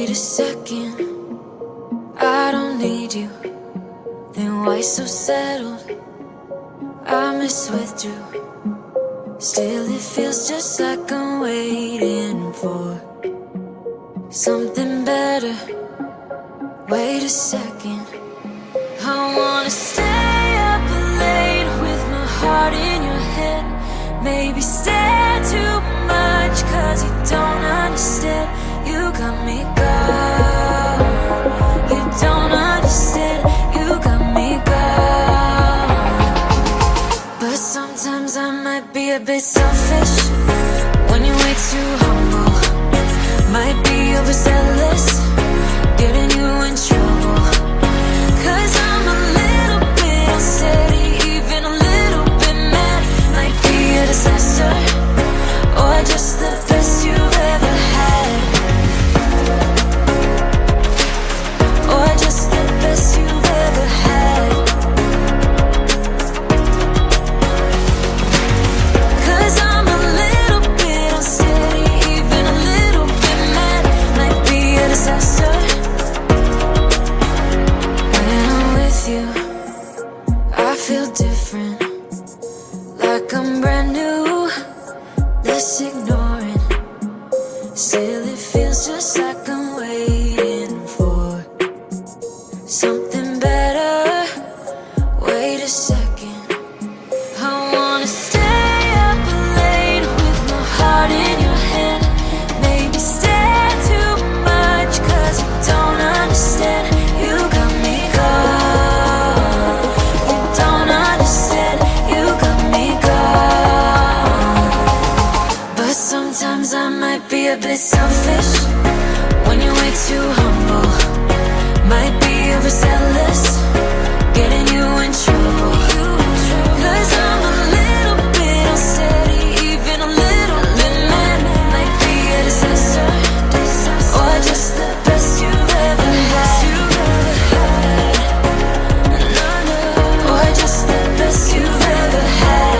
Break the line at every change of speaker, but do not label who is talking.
Wait a second, I don't need you. Then why so settled? I miswithdrew. Still it feels just like I'm waiting for something better. Wait a second, I wanna stay up late with my heart in your head. Maybe stare too much cause you don't understand. You got me gone. You don't understand. You got me gone. But sometimes I might be a bit selfish when you're way too humble. Might be overzealous, getting you in trouble. Cause I'm a little bit unsteady, even a little bit mad. Might be a disaster, or just the best you've ever had. Or just the best you've ever had. Cause I'm a little bit unsteady, even a little bit mad. Might be a disaster. When I'm with you, I feel different, like I'm brand new. Less ignoring, still it feels just like I'm waiting for something better. Wait a second, I wanna stay up late with my heart in your hand. Maybe stare too much cause you don't understand. You got me gone. You don't understand. You got me gone. But sometimes I might be a bit selfish when you're way too humble. Might be overzealous, getting you in trouble. Cause I'm a little bit unsteady, even a little bit mad. Might be a disaster, or just the best you've ever had. Or just the best you've ever had.